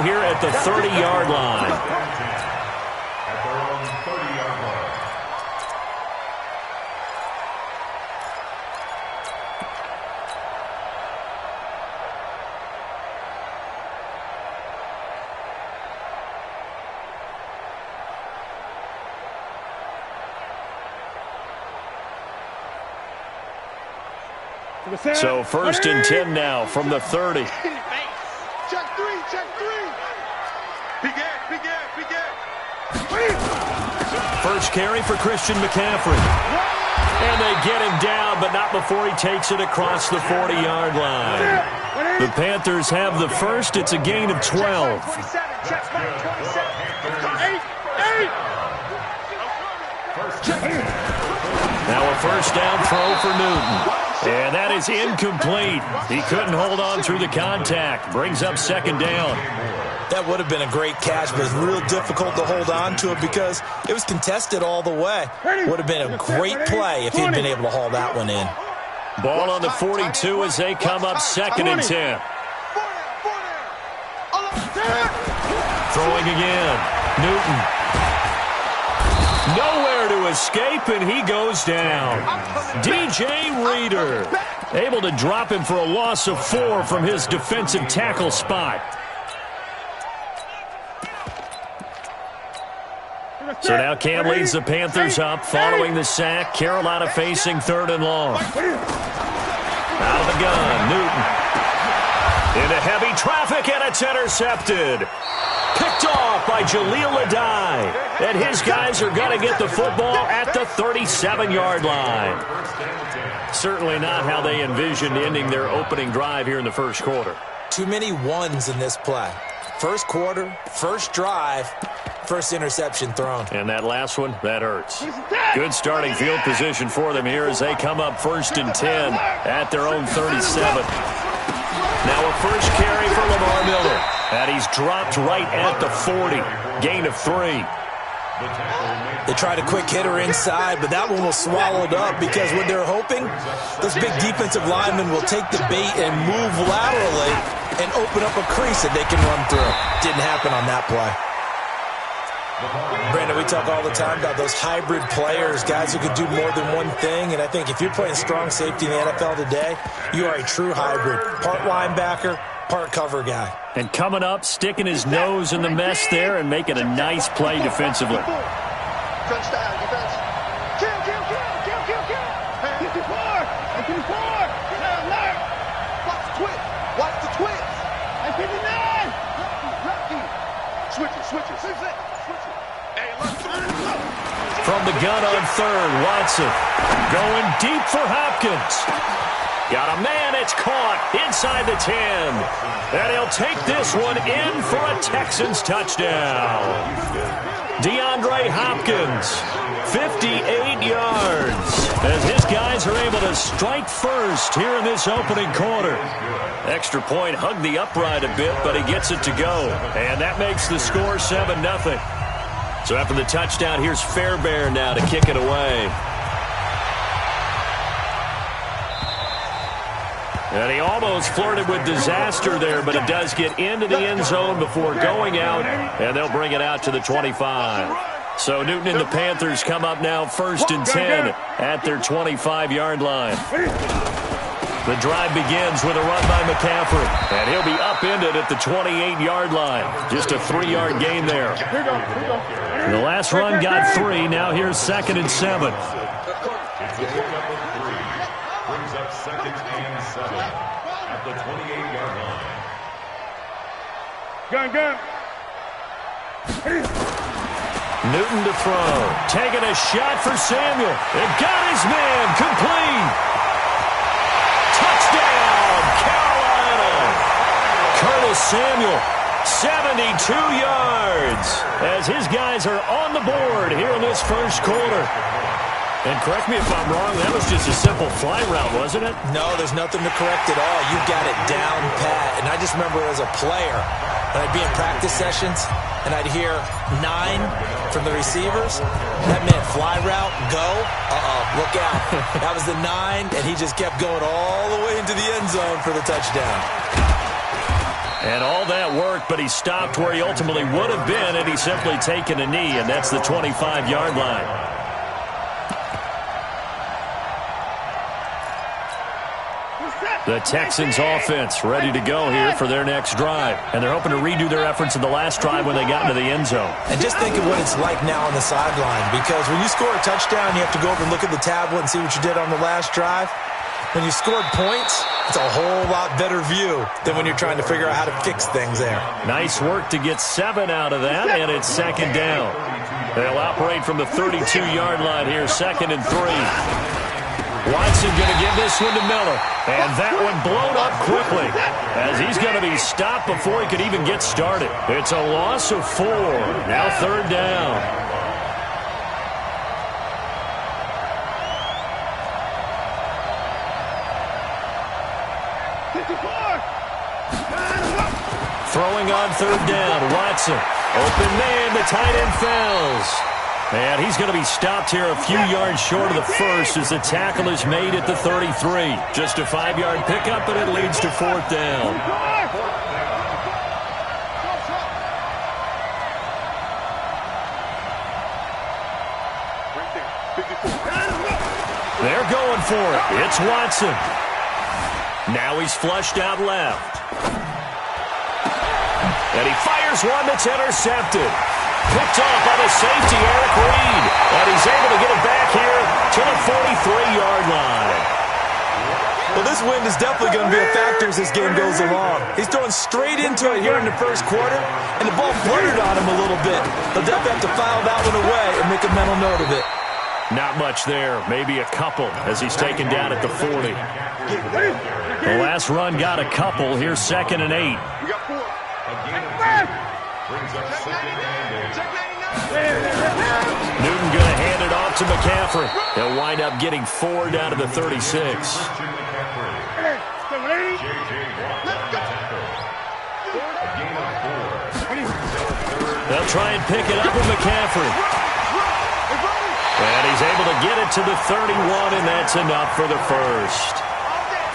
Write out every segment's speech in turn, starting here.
good here at the 30-yard line. At their own 30-yard line. So 1st and 10 now from the 30. Check three, check three. First carry for Christian McCaffrey. And they get him down, but not before he takes it across the 40-yard line. The Panthers have the first. It's a gain of 12. Now a first down throw for Newton. And that is incomplete. He couldn't hold on through the contact. Brings up 2nd down. That would have been a great catch, but it's real difficult to hold on to it because it was contested all the way. Would have been a great play if he'd been able to haul that one in. Ball on the 42 as they come up 2nd and 10. Throwing again. Newton. Nowhere to escape, and he goes down. DJ Reader able to drop him for a loss of 4 from his defensive tackle spot. So now Cam leads the Panthers up following the sack. Carolina facing 3rd and long. Out of the gun, Newton. Into heavy traffic, and it's intercepted. Picked off by Jaleel Adai. And his guys are going to get the football at the 37-yard line. Certainly not how they envisioned ending their opening drive here in the first quarter. Too many ones in this play. First quarter, first drive, first interception thrown. And that last one, that hurts. Good starting field position for them here as they come up 1st and 10 at their own 37. Now a first carry for Lamar Miller. And he's dropped right at the 40. Gain of 3. They tried a quick hitter inside, but that one was swallowed up because what they're hoping, those big defensive linemen will take the bait and move laterally and open up a crease that they can run through. Didn't happen on that play. Brandon, we talk all the time about those hybrid players, guys who could do more than one thing, and I think if you're playing strong safety in the NFL today, you are a true hybrid. Part linebacker, part cover guy. And coming up, sticking his nose in the mess there and making a nice play defensively. Touchdown, defense. Kill. 54. Watch the twist. 59. Switch it. From the gun on 3rd, Watson going deep for Hopkins. Got a man, it's caught inside the 10. And he'll take this one in for a Texans touchdown. DeAndre Hopkins, 58 yards, as his guys are able to strike first here in this opening quarter. Extra point hugged the upright a bit, but he gets it to go. And that makes the score 7-0. So after the touchdown, here's Fairbairn now to kick it away. And he almost flirted with disaster there, but it does get into the end zone before going out, and they'll bring it out to the 25. So Newton and the Panthers come up now 1st and 10 at their 25-yard line. The drive begins with a run by McCaffrey, and he'll be upended at the 28-yard line. Just a 3-yard gain there. The last run got 3. Now here's 2nd and 7. Brings up 2nd and 7 at the 28-yard line. Gun. Newton to throw. Taking a shot for Samuel. And got his man complete. Touchdown, Carolina. Curtis Samuel, 72 yards. As his guys are on the board here in this first quarter. And correct me if I'm wrong, that was just a simple fly route, wasn't it? No, there's nothing to correct at all. You got it down pat. And I just remember as a player, when I'd be in practice sessions, and I'd hear 9 from the receivers, that meant fly route, go, look out. That was the 9, and he just kept going all the way into the end zone for the touchdown. And all that work, but he stopped where he ultimately would have been had he simply taken a knee, and that's the 25-yard line. The Texans offense ready to go here for their next drive. And they're hoping to redo their efforts in the last drive when they got into the end zone. And just think of what it's like now on the sideline, because when you score a touchdown, you have to go over and look at the tablet and see what you did on the last drive. When you scored points, it's a whole lot better view than when you're trying to figure out how to fix things there. Nice work to get 7 out of that, and it's second down. They'll operate from the 32-yard line here, 2nd and 3. Watson going to give this one to Miller. And that one blown up quickly as he's going to be stopped before he could even get started. It's a loss of 4. Now 3rd down. Throwing on 3rd down, Watson. Open man, the tight end falls. And he's going to be stopped here a few yards short of the first as the tackle is made at the 33. Just a 5-yard pickup, and it leads to 4th down. They're going for it. It's Watson. Now he's flushed out left. And he fires one that's intercepted. Picked off by the safety, Eric Reed. And he's able to get it back here to the 43-yard line. Well, this wind is definitely going to be a factor as this game goes along. He's throwing straight into it here in the first quarter, and the ball fluttered on him a little bit. They'll definitely have to file that one away and make a mental note of it. Not much there, maybe a couple as he's taken down at the 40. The last run got a couple. Here's 2nd and 8. A gain of 2 brings up 2nd and 8. Newton going to hand it off to McCaffrey. He'll wind up getting 4 down to the 36. They'll try and pick it up with McCaffrey. And he's able to get it to the 31, and that's enough for the first.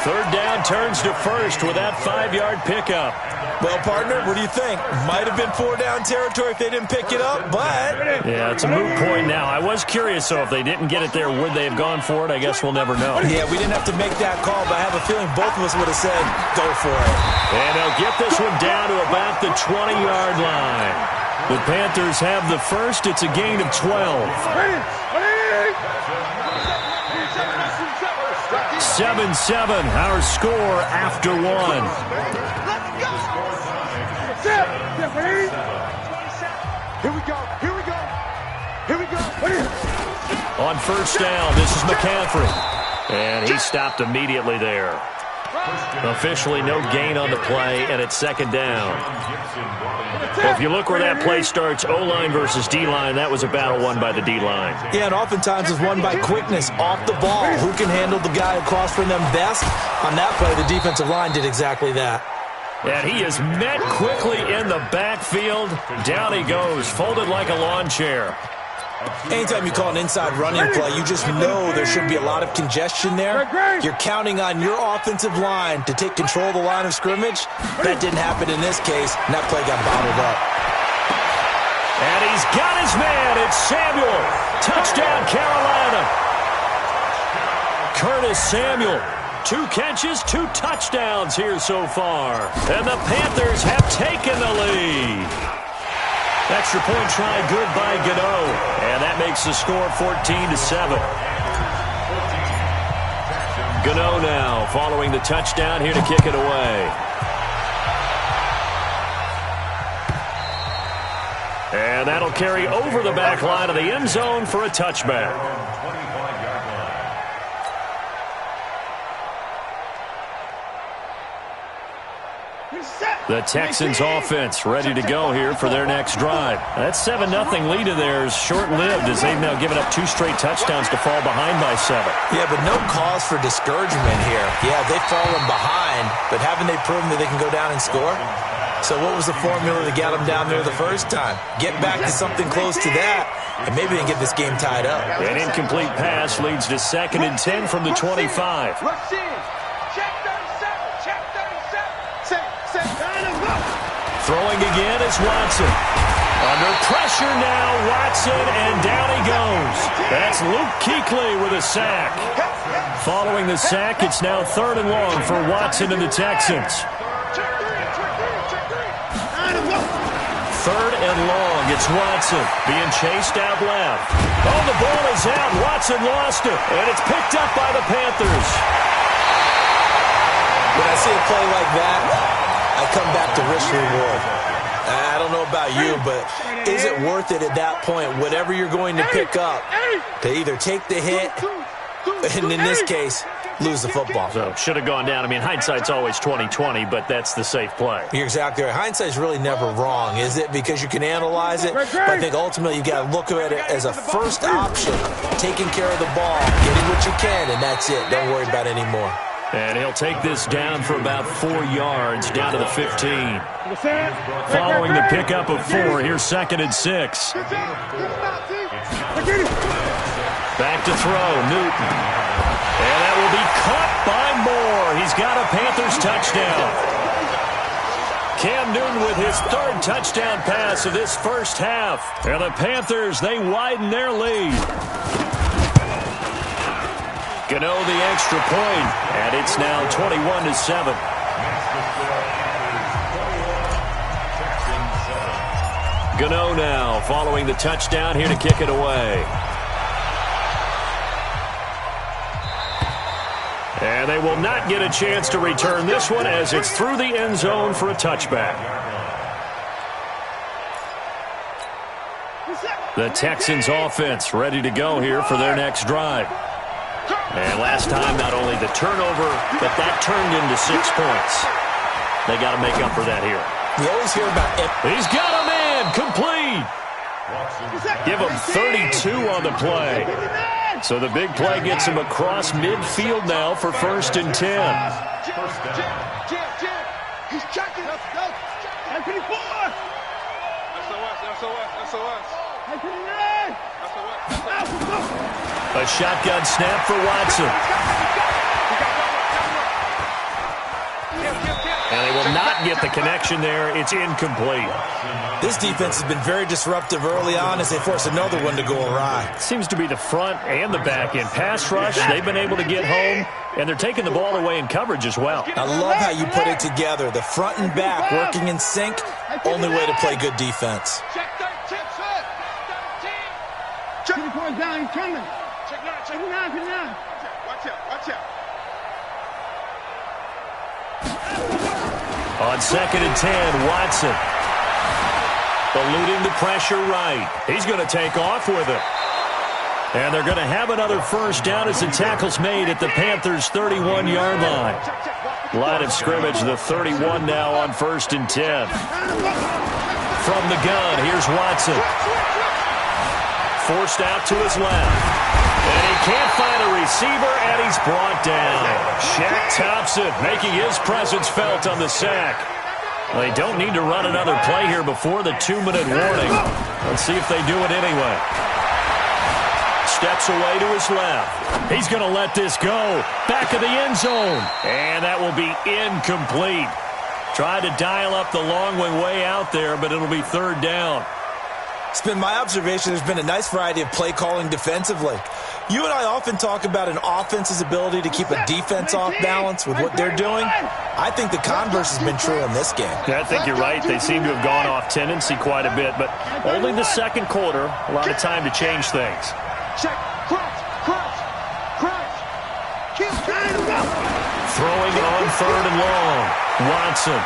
3rd down turns to first with that 5-yard pickup. Well, partner, what do you think? Might have been 4-down territory if they didn't pick it up, but... Yeah, it's a moot point now. I was curious, so if they didn't get it there, would they have gone for it? I guess we'll never know. Yeah, we didn't have to make that call, but I have a feeling both of us would have said, go for it. And they'll get this one down to about the 20-yard line. The Panthers have the first. It's a gain of 12. 7-7, our score after 1. Here we go. Here we go. Here we go. On 1st down, this is McCaffrey. And he stopped immediately there. Officially no gain on the play, and it's 2nd down. Well, if you look where that play starts, O-line versus D-line, that was a battle won by the D-line. Yeah, and oftentimes it's won by quickness off the ball. Who can handle the guy across from them best? On that play, the defensive line did exactly that. And he is met quickly in the backfield. Down he goes, folded like a lawn chair. Anytime you call an inside running play, you just know there should be a lot of congestion there. You're counting on your offensive line to take control of the line of scrimmage. That didn't happen in this case, and that play got bottled up. And he's got his man. It's Samuel. Touchdown, Carolina. Curtis Samuel. 2 catches, 2 touchdowns here so far. And the Panthers have taken the lead. Extra point try good by Gano. And that makes the score 14-7. Gano now following the touchdown here to kick it away. And that'll carry over the back line of the end zone for a touchback. The Texans offense ready to go here for their next drive. That 7-0 lead of theirs short-lived as they've now given up 2 straight touchdowns to fall behind by 7. Yeah, but no cause for discouragement here. Yeah, they've fallen behind, but haven't they proven that they can go down and score? So what was the formula to get them down there the first time? Get back to something close to that, and maybe they can get this game tied up. An incomplete pass leads to 2nd and 10 from the 25. Rush in. Check 37. Check 37. Set. is Watson. Under pressure now, Watson, and down he goes. That's Luke Kuechly with a sack. Following the sack, it's now 3rd and long for Watson and the Texans. 3rd and long, it's Watson being chased out left. Oh, the ball is out. Watson lost it, and it's picked up by the Panthers. When I see a play like that, I come back to risk reward. I don't know about you, but is it worth it at that point, whatever you're going to pick up, to either take the hit, and in this case, lose the football? So, should have gone down. I mean, hindsight's always 20/20, but that's the safe play. You're exactly right. Hindsight's really never wrong, is it? Because you can analyze it, but I think ultimately you've got to look at it as a first option, taking care of the ball, getting what you can, and that's it. Don't worry about it anymore. And he'll take this down for about 4 yards, down to the 15. Following the pickup of 4, here's 2nd and 6. Back to throw, Newton. And that will be caught by Moore. He's got a Panthers touchdown. Cam Newton with his 3rd touchdown pass of this first half. And the Panthers, they widen their lead. Gano the extra point, and it's now 21-7. Gano now following the touchdown here to kick it away. And they will not get a chance to return this one as it's through the end zone for a touchback. The Texans offense ready to go here for their next drive. And last time, not only the turnover, but that turned into 6 points. They got to make up for that here. We always hear about it. He's got a man, complete. Give him 32 on the play. So the big play gets him across midfield now for 1st and 10. He's checking. A shotgun snap for Watson. And they will not get the connection there. It's incomplete. This defense has been very disruptive early on as they force another one to go awry. Seems to be the front and the back in pass rush. They've been able to get home, and they're taking the ball away in coverage as well. I love how you put it together. The front and back working in sync. Only way to play good defense. Check 13. Check the point down. He's coming. Check 9. Watch out. On 2nd and 10, Watson. Eluding the pressure right. He's going to take off with it. And they're going to have another first down as the tackle's made at the Panthers' 31-yard line. Line of scrimmage, the 31 now on 1st and 10. From the gun, here's Watson. Forced out to his left. And he can't find a receiver, and he's brought down. Shaq Thompson making his presence felt on the sack. They don't need to run another play here before the 2-minute warning. Let's see if they do it anyway. Steps away to his left. He's going to let this go. Back of the end zone. And that will be incomplete. Tried to dial up the long way out there, but it'll be 3rd down. It's been my observation there's been a nice variety of play calling defensively. You and I often talk about an offense's ability to keep a defense off balance with what they're doing. I think the converse has been true in this game. Yeah, I think you're right. They seem to have gone off tendency quite a bit, but only the 2nd quarter, a lot of time to change things. Check. Crouch. Throwing on 3rd and long. Watson.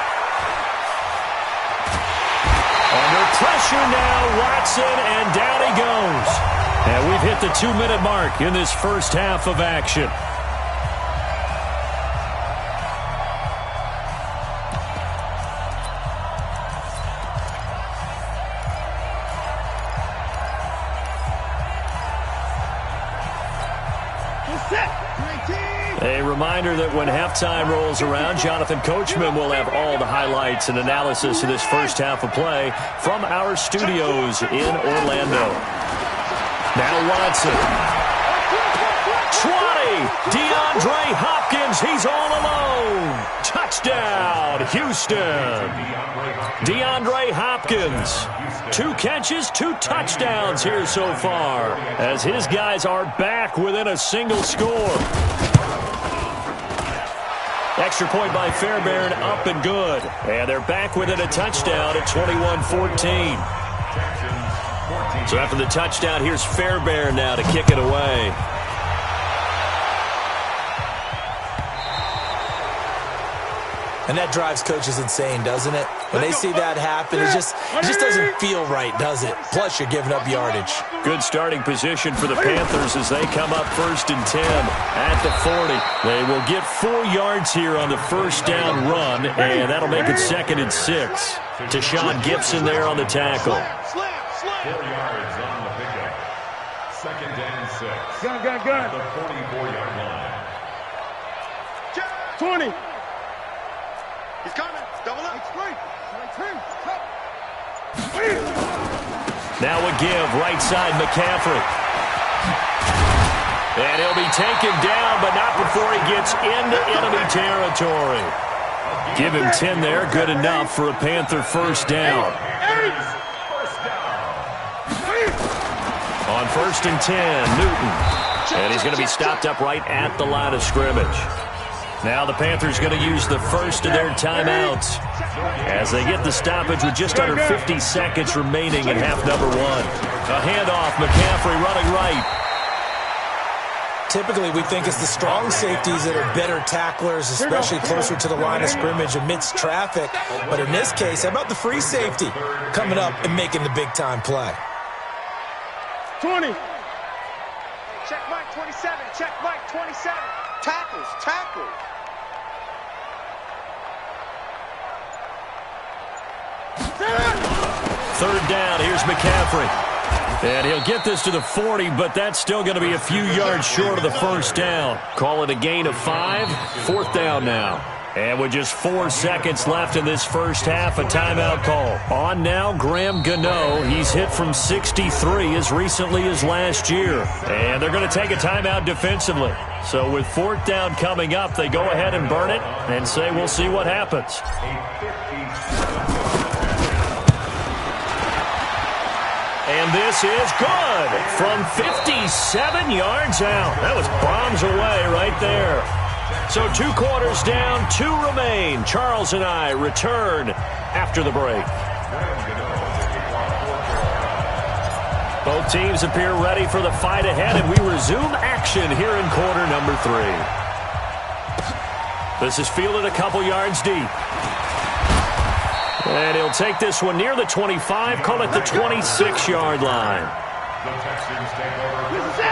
Under pressure now, Watson, and down he goes. And we've hit the 2-minute mark in this first half of action. A reminder that when halftime rolls around, Jonathan Coachman will have all the highlights and analysis of this first half of play from our studios in Orlando. Now Watson. 20. DeAndre Hopkins, he's all alone. Touchdown, Houston. DeAndre Hopkins, 2 catches, 2 touchdowns here so far, as his guys are back within a single score. Extra point by Fairbairn, up and good. And they're back within a touchdown at 21-14. So after the touchdown, here's Fairbairn now to kick it away. And that drives coaches insane, doesn't it? When they see that happen, it just doesn't feel right, does it? Plus, you're giving up yardage. Good starting position for the Panthers as they come up 1st and 10 at the 40. They will get 4 yards here on the first down run, and that'll make it 2nd and 6. Tashawn Gibson there on the tackle. 4 yards on the pickup. 2nd and 6. Gun. At the 44-yard line. 20. He's coming. Double up. Now a give, right side, McCaffrey. And he'll be taken down, but not before he gets into enemy territory. Give him 10 there, good enough for a Panther first down. On 1st and 10, Newton. And he's going to be stopped up right at the line of scrimmage. Now the Panthers going to use the first of their timeouts as they get the stoppage with just under 50 seconds remaining in half number 1. A handoff, McCaffrey running right. Typically, we think it's the strong safeties that are better tacklers, especially closer to the line of scrimmage amidst traffic. But in this case, how about the free safety coming up and making the big-time play? 20. Check Mike 27. Check Mike 27. Tackles. Third down, here's McCaffrey. And he'll get this to the 40, but that's still going to be a few yards short of the first down. Call it a gain of 5. 4th down now. And with just 4 seconds left in this first half, a timeout call. On now, Graham Gano. He's hit from 63 as recently as last year. And they're going to take a timeout defensively. So with 4th down coming up, they go ahead and burn it and say we'll see what happens. And this is good from 57 yards out. That was bombs away right there. So 2 quarters down, 2 remain. Charles and I return after the break. Both teams appear ready for the fight ahead, and we resume action here in quarter number 3. This is fielded a couple yards deep. And he'll take this one near the 25, call it the 26-yard line.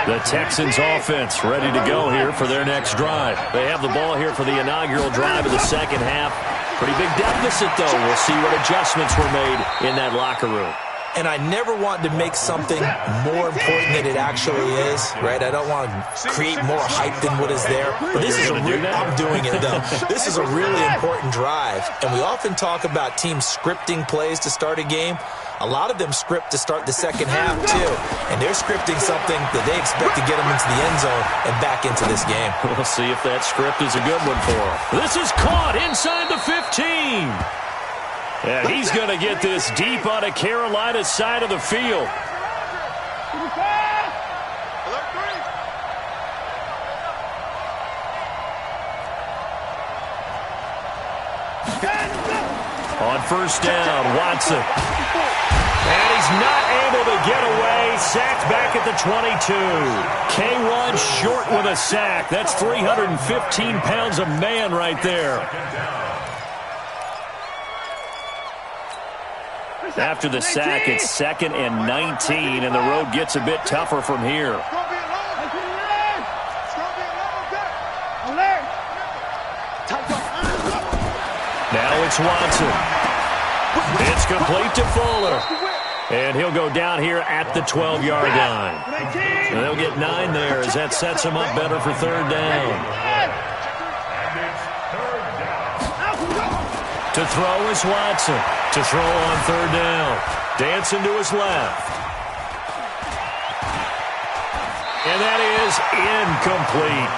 The Texans offense ready to go here for their next drive. They have the ball here for the inaugural drive of the second half. Pretty big deficit, though. We'll see what adjustments were made in that locker room. And I never want to make something more important than it actually is, right? I don't want to create more hype than what is there. But this is I'm doing it, though. This is a really important drive. And we often talk about teams scripting plays to start a game. A lot of them script to start the second half, too. And they're scripting something that they expect to get them into the end zone and back into this game. We'll see if that script is a good one for them. This is caught inside the 15. And he's going to get this deep on a Carolina side of the field. On first down, Watson. And he's not able to get away. Sacked back at the 22. K1 short with a sack. That's 315 pounds of man right there. After the sack, it's 2nd and 19, and the road gets a bit tougher from here. Now it's Watson. It's complete to Fuller. And he'll go down here at the 12-yard line. And they'll get 9 there as that sets him up better for third down. To throw is Watson. To throw on third down. Dancing to his left. And that is incomplete.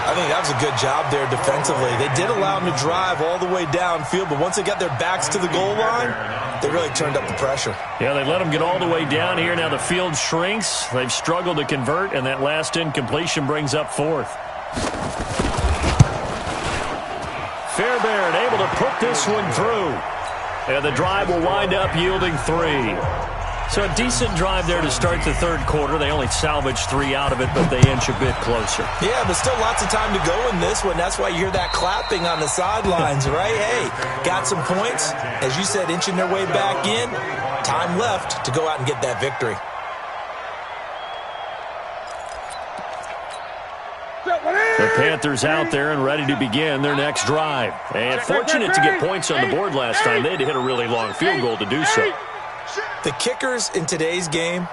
I think that was a good job there defensively. They did allow them to drive all the way downfield, but once they got their backs to the goal line, they really turned up the pressure. Yeah, they let them get all the way down here. Now the field shrinks. They've struggled to convert, and that last incompletion brings up fourth. Fairbairn able to put this one through. And the drive will wind up yielding 3. So a decent drive there to start the third quarter. They only salvaged 3 out of it, but they inch a bit closer. Yeah, but still lots of time to go in this one. That's why you hear that clapping on the sidelines, right? Hey, got some points. As you said, inching their way back in. Time left to go out and get that victory. The Panthers out there and ready to begin their next drive. And fortunate to get points on the board last time. They had to hit a really long field goal to do so. The kickers in today's game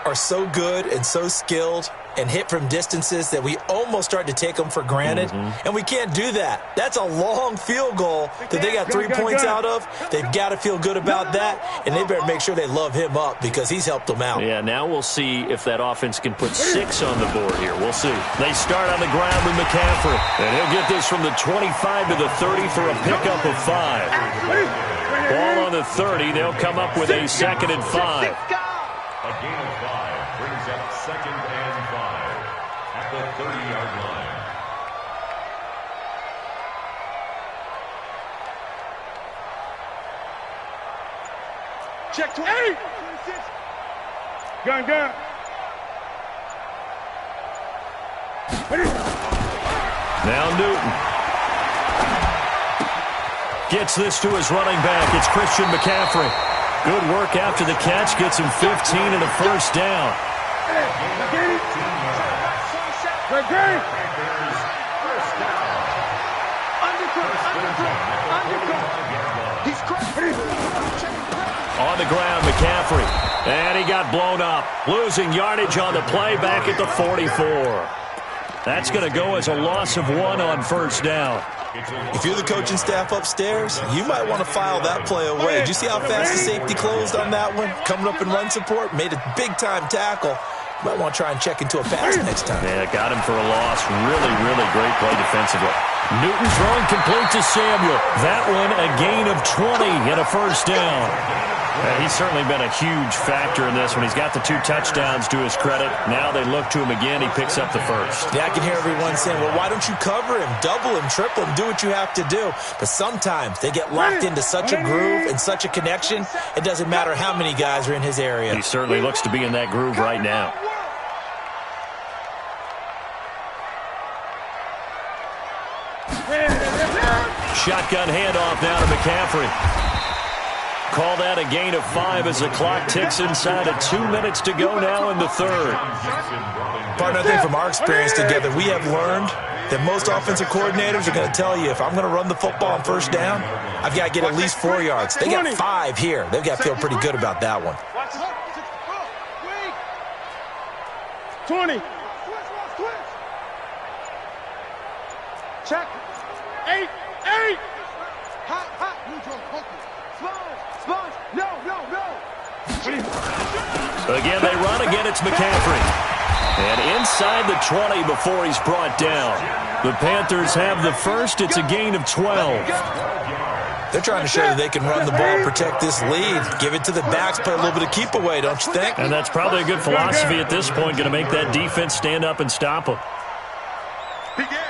are so good and so skilled and hit from distances that we almost start to take them for granted. And we can't do that. That's a long field goal that they got 3 points out of. They've got to feel good about that, and they better make sure they love him up because he's helped them out. Yeah, now we'll see if that offense can put 6 on the board here. We'll see. They start on the ground with McCaffrey, and he'll get this from the 25 to the 30 for a pickup of 5. Ball on the 30. They'll come up with a 2nd and 5. A gain of 5 brings up 2nd and 5 at the 30-yard line. Check 28. Gun. Now Newton gets this to his running back. It's Christian McCaffrey. Good work after the catch. Gets him 15 and a first down. On the ground, McCaffrey. And he got blown up. Losing yardage on the play back at the 44. That's going to go as a loss of 1 on first down. If you're the coaching staff upstairs, you might want to file that play away. Did you see how fast the safety closed on that one? Coming up in run support, made a big-time tackle. You might want to try and check into a pass next time. Yeah, got him for a loss. Really, really great play defensively. Newton throwing complete to Samuel. That one a gain of 20 and a first down. He's certainly been a huge factor in this one. He's got the 2 touchdowns to his credit. Now they look to him again. He picks up the first. Yeah, I can hear everyone saying, well, why don't you cover him, double him, triple him, do what you have to do. But sometimes they get locked into such a groove and such a connection, it doesn't matter how many guys are in his area. He certainly looks to be in that groove right now. Shotgun handoff now to McCaffrey. Call that a gain of 5 as the clock ticks inside of 2 minutes to go now in the third. Partner, I think from our experience together, we have learned that most offensive coordinators are going to tell you, if I'm going to run the football on first down, I've got to get at least 4 yards. They got 5 here. They've got to feel pretty good about that one. 20. Check. 8. Hot. Neutral. Sponge. No. Again, they run. Again, it's McCaffrey. And inside the 20 before he's brought down. The Panthers have the first. It's a gain of 12. They're trying to show that they can run the ball, protect this lead, give it to the backs, play a little bit of keep away, don't you think? And that's probably a good philosophy at this point, going to make that defense stand up and stop them. Big Ed.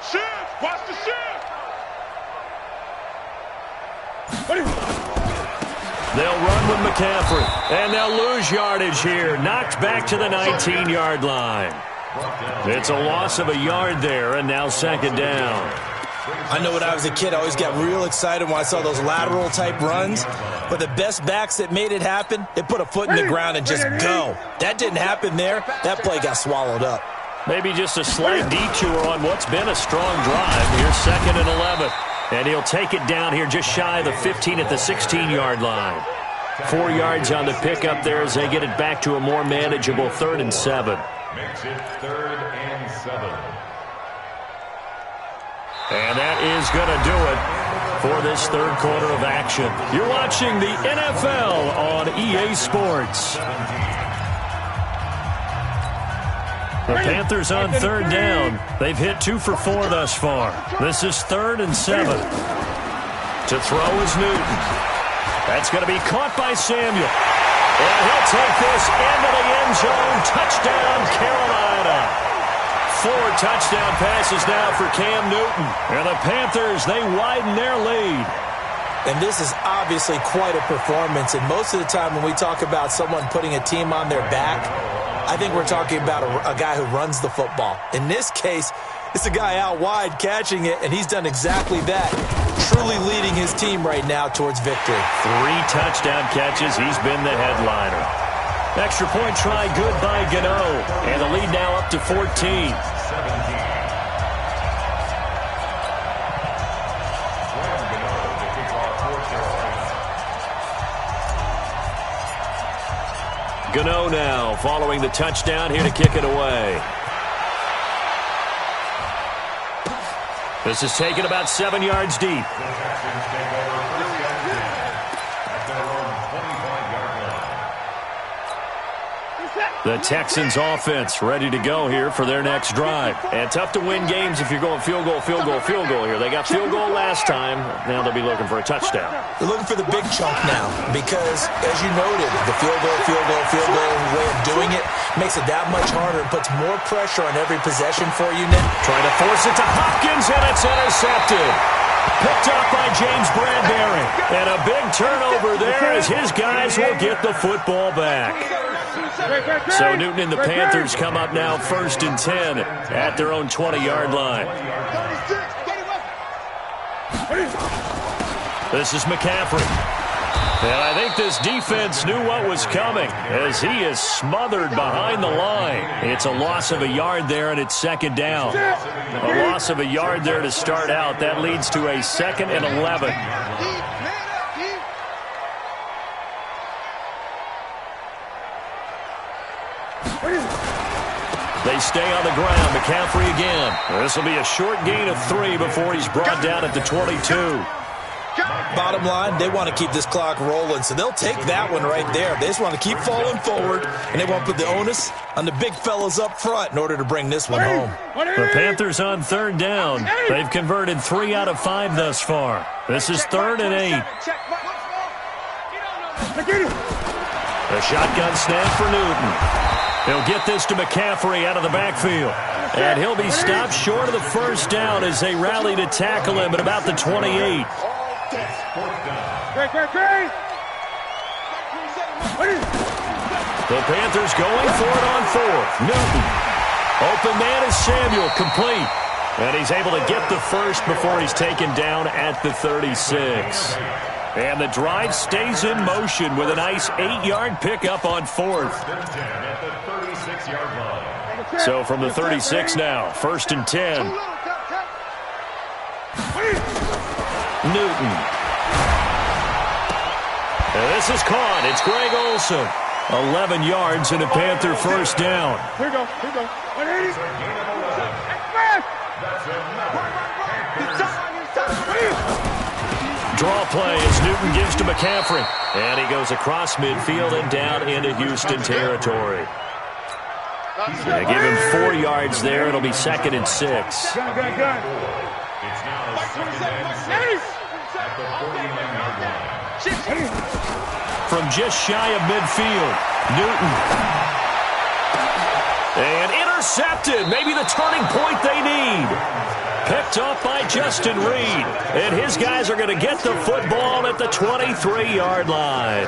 Shift. Watch the shift. They'll run with McCaffrey, and they'll lose yardage here. Knocked back to the 19-yard line. It's a loss of a yard there, and now 2nd down. I know when I was a kid, I always got real excited when I saw those lateral-type runs. But the best backs that made it happen, they put a foot in the ground and just go. That didn't happen there. That play got swallowed up. Maybe just a slight detour on what's been a strong drive. Here's 2nd and 11. And he'll take it down here just shy of the 15 at the 16-yard line. 4 yards on the pickup there as they get it back to a more manageable 3rd and 7. Makes it 3rd and 7. And that is going to do it for this third quarter of action. You're watching the NFL on EA Sports. The Panthers on third down. They've hit 2 for 4 thus far. This is 3rd and 7. To throw is Newton. That's going to be caught by Samuel. And he'll take this into the end zone. Touchdown, Carolina. 4 touchdown passes now for Cam Newton. And the Panthers, they widen their lead. And this is obviously quite a performance. And most of the time when we talk about someone putting a team on their back, I think we're talking about a guy who runs the football. In this case, it's a guy out wide catching it, and he's done exactly that, truly leading his team right now towards victory. 3 touchdown catches. He's been the headliner. Extra point try good by Gano. And the lead now up to 14. Gano now following the touchdown, here to kick it away. This is taken about 7 yards deep. The Texans offense ready to go here for their next drive. And tough to win games if you're going field goal here. They got field goal last time. Now they'll be looking for a touchdown. They're looking for the big chunk now because, as you noted, the field goal way of doing it makes it that much harder and puts more pressure on every possession for you, Nick. Trying to force it to Hopkins, and it's intercepted. Picked up by James Bradbury. And a big turnover there as his guys will get the football back. So Newton and the Panthers come up now 1st and 10 at their own 20-yard line. This is McCaffrey. And I think this defense knew what was coming as he is smothered behind the line. It's a loss of a yard there, and it's 2nd down. A loss of a yard there to start out. That leads to a 2nd and 11. They stay on the ground. McCaffrey again. This will be a short gain of 3 before he's brought down at the 22. Bottom line, they want to keep this clock rolling, so they'll take that one right there. They just want to keep falling forward, and they want to put the onus on the big fellas up front in order to bring this one home. The Panthers on 3rd down. They've converted 3 out of 5 thus far. This is 3rd and 8. A shotgun snap for Newton. He'll get this to McCaffrey out of the backfield. And he'll be stopped short of the 1st down as they rally to tackle him at about the 28. The Panthers going for it on 4th. Newton. Open man is Samuel, complete. And he's able to get the first before he's taken down at the 36. And the drive stays in motion with a nice 8-yard pickup on 4th. So from the 36 now, 1st and 10. Newton. And this is caught. It's Greg Olsen. 11 yards and a Panther 1st down. Here we go. 180. Draw play as Newton gives to McCaffrey. And he goes across midfield and down into Houston territory. They give him 4 yards there. It'll be 2nd and 6. It's now 2nd and 6 at the 49-yard line. From just shy of midfield, Newton. And intercepted. Maybe the turning point they need. Picked up by Justin Reed. And his guys are going to get the football at the 23-yard line.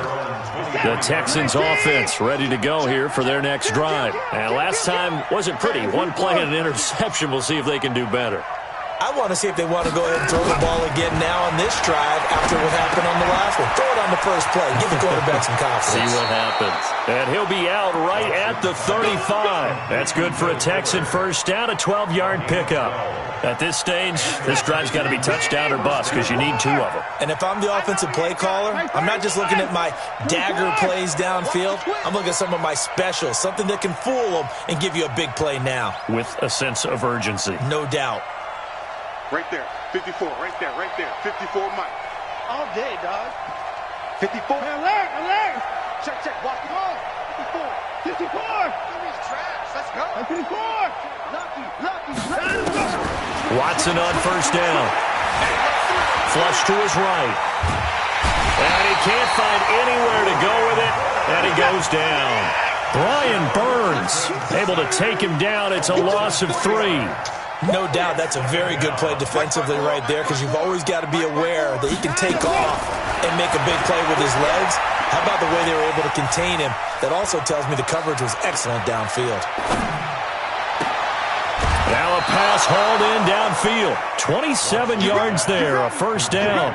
The Texans offense ready to go here for their next drive. And last time wasn't pretty. 1 play and an interception. We'll see if they can do better. I want to see if they want to go ahead and throw the ball again now on this drive after what happened on the last one. Throw it on the first play. Give the quarterback some confidence. See what happens. And he'll be out right at the 35. That's good for a Texan 1st down, a 12-yard pickup. At this stage, this drive's got to be touchdown or bust because you need 2 of them. And if I'm the offensive play caller, I'm not just looking at my dagger plays downfield. I'm looking at some of my specials, something that can fool them and give you a big play now. With a sense of urgency. No doubt. Right there. 54. Right there. 54 Mike. All day, dog. 54. Alert. Check. Walk the ball. 54. 54. He's trash. Let's go. Watson on first down. Flush to his right. And he can't find anywhere to go with it. And he goes down. Brian Burns able to take him down. It's a loss of 3. No doubt that's a very good play defensively right there, because you've always got to be aware that he can take off and make a big play with his legs. How about the way they were able to contain him? That also tells me the coverage was excellent downfield. Now a pass hauled in downfield. 27 yards there, a first down.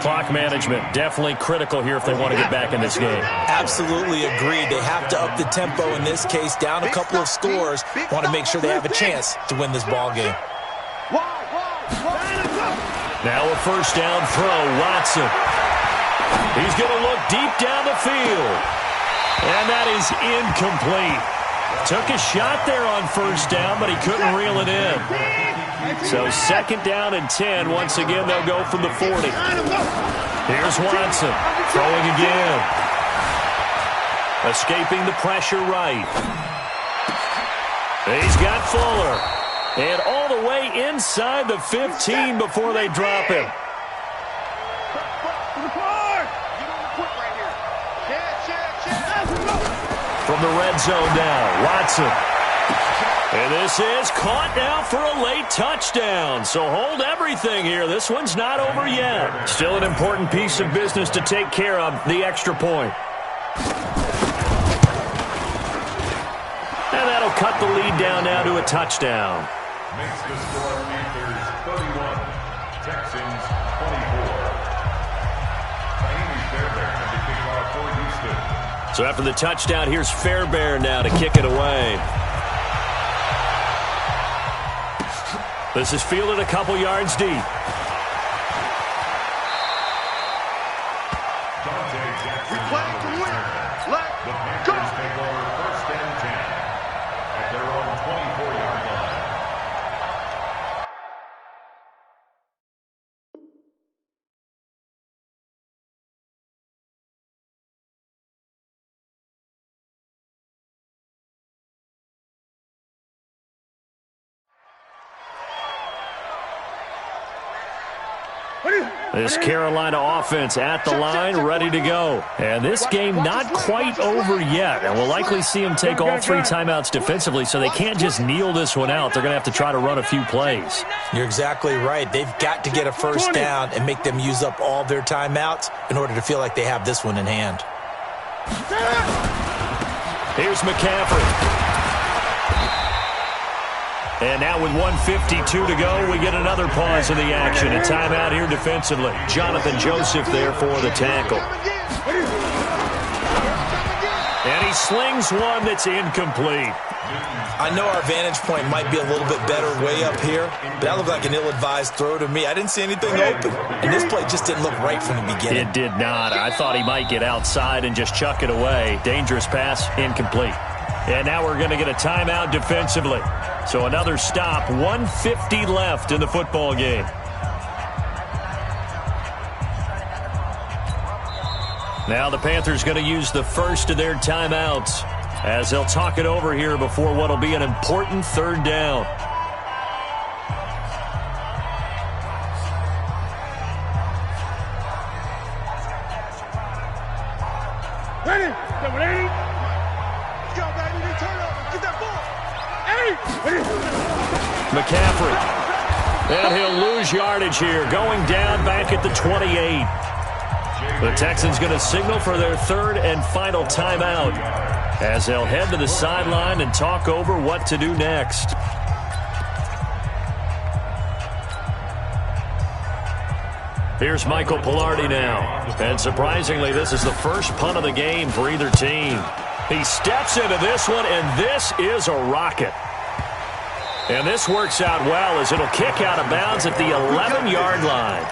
Clock management definitely critical here if they want to get back in this game. Absolutely agreed. They have to up the tempo in this case, down a couple of scores. Want to make sure they have a chance to win this ball game. Now a first down throw, Watson. He's going to look deep down the field. And that is incomplete. Took a shot there on first down, but he couldn't reel it in. So second down and 10. Once again, they'll go from the 40. Here's Watson throwing again. Escaping the pressure right. He's got Fuller. And all the way inside the 15 before they drop him. From the red zone now, Watson. And this is caught now for a late touchdown. So hold everything here. This one's not over yet. Still an important piece of business to take care of, the extra point. And that'll cut the lead down now to a touchdown. Makes the score Panthers 31, Texans 24. Miami Fairbairn to kick off for Houston. So after the touchdown, here's Fairbairn now to kick it away. This is fielded a couple yards deep. We're playing to win. Let's The go. Panthers take over first and 10 at their own 24-yard line. This Carolina offense at the line, ready to go. And this game not quite over yet. And we'll likely see them take all 3 timeouts defensively, so they can't just kneel this one out. They're going to have to try to run a few plays. You're exactly right. They've got to get a first down and make them use up all their timeouts in order to feel like they have this one in hand. Here's McCaffrey. And now with 1:52 to go, we get another pause in the action. A timeout here defensively. Jonathan Joseph there for the tackle. And he slings one that's incomplete. I know our vantage point might be a little bit better way up here, but that looked like an ill-advised throw to me. I didn't see anything open, and this play just didn't look right from the beginning. It did not. I thought he might get outside and just chuck it away. Dangerous pass, incomplete. And now we're going to get a timeout defensively. So another stop, 1:50 left in the football game. Now the Panthers going to use the first of their timeouts as they'll talk it over here before what will be an important third down. Ready? Ready? Let's go, baby. They turn over. Get that ball. McCaffrey. And he'll lose yardage here, going down back at the 28. The Texans going to signal for their third and final timeout as they'll head to the sideline and talk over what to do next. Here's Michael Pilardi now. And surprisingly, this is the first punt of the game for either team. He steps into this one, and this is a rocket. And this works out well as it'll kick out of bounds at the 11-yard line.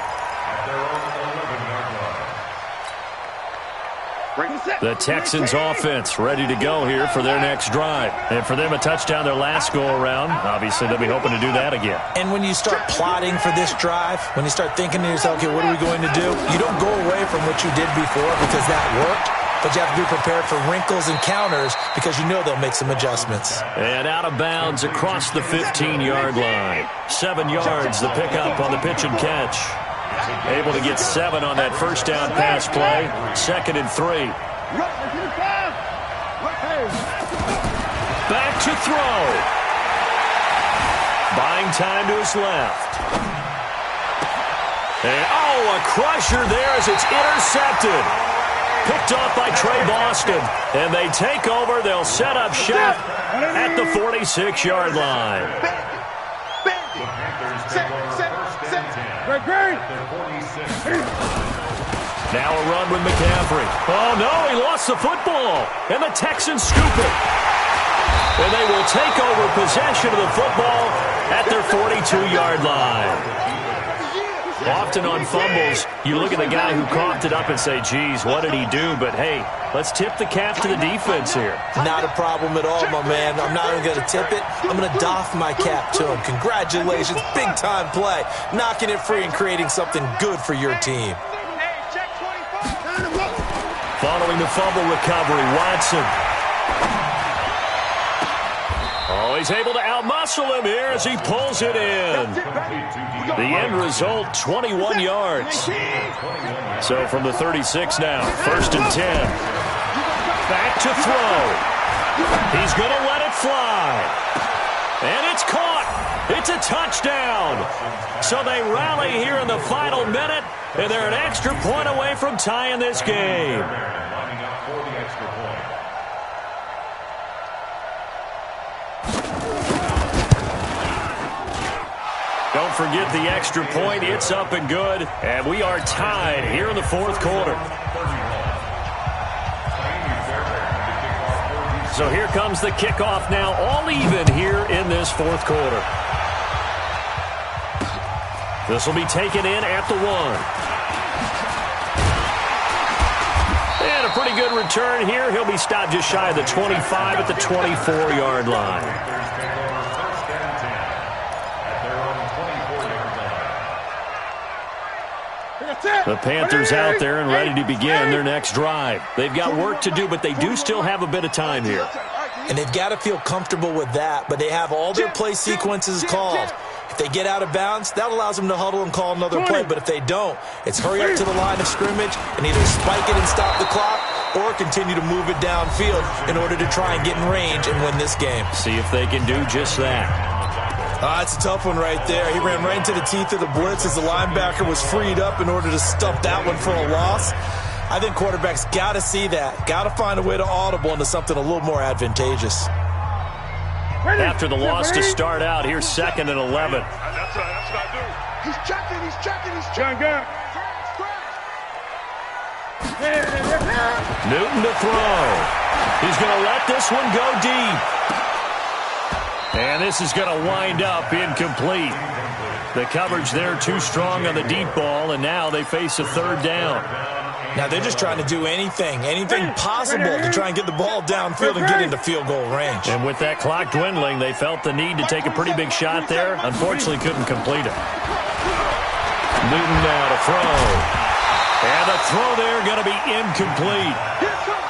The Texans offense ready to go here for their next drive. And for them, a touchdown their last go-around. Obviously, they'll be hoping to do that again. And when you start plotting for this drive, when you start thinking to yourself, okay, what are we going to do? You don't go away from what you did before because that worked. but you have to be prepared for wrinkles and counters because you know they'll make some adjustments. And out of bounds across the 15-yard line. 7 yards, the pickup on the pitch and catch. Able to get 7 on that first down pass play. 2nd and 3. Back to throw. Buying time to his left. And, a crusher there as it's intercepted. Picked off by Trey Boston. And they take over. They'll set up shop at the 46-yard line. Now a run with McCaffrey. Oh, no, he lost the football. And the Texans scoop it. And they will take over possession of the football at their 42-yard line. Often on fumbles, you look at the guy who coughed it up and say, geez, what did he do? But, hey, let's tip the cap to the defense here. Not a problem at all, my man. I'm not even going to tip it. I'm going to doff my cap to him. Congratulations. Big-time play. Knocking it free and creating something good for your team. Following the fumble recovery, Watson. Oh, he's able to outmuscle him here as he pulls it in. The end result, 21 yards. So from the 36 now, 1st and 10. Back to throw. He's going to let it fly. And it's caught. It's a touchdown. So they rally here in the final minute, and they're an extra point away from tying this game. Lining up for the extra point. Don't forget the extra point. It's up and good. And we are tied here in the 4th quarter. So here comes the kickoff now, all even here in this 4th quarter. This will be taken in at the 1. And a pretty good return here. He'll be stopped just shy of the 25 at the 24-yard line. The Panthers out there and ready to begin their next drive. They've got work to do, but they do still have a bit of time here. And they've got to feel comfortable with that, but they have all their play sequences called. If they get out of bounds, that allows them to huddle and call another play. But if they don't, it's hurry up to the line of scrimmage and either spike it and stop the clock or continue to move it downfield in order to try and get in range and win this game. See if they can do just that. It's a tough one right there. He ran right into the teeth of the blitz as the linebacker was freed up in order to stuff that one for a loss. I think quarterbacks got to see that. Got to find a way to audible into something a little more advantageous. After the loss to start out, here's 2nd and 11. That's what I do. He's checking. Newton to throw. He's going to let this one go deep. And this is going to wind up incomplete. The coverage there too strong on the deep ball, and now they face a 3rd down. Now they're just trying to do anything possible to try and get the ball downfield and get into field goal range. And with that clock dwindling, they felt the need to take a pretty big shot there. Unfortunately, couldn't complete it. Newton now to throw. And the throw there going to be incomplete.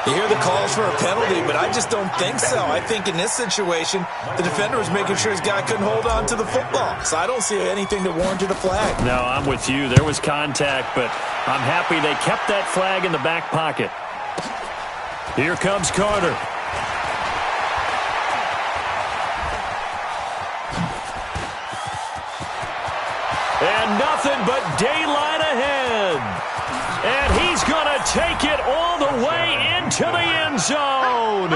You hear the calls for a penalty, but I just don't think so. I think in this situation, the defender was making sure his guy couldn't hold on to the football. So I don't see anything that warranted a flag. No, I'm with you. There was contact, but I'm happy they kept that flag in the back pocket. Here comes Carter. And nothing but daylight ahead. And he's going to take it all the way into the end zone.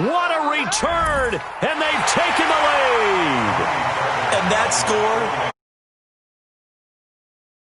What a return, and they've taken the lead. And that score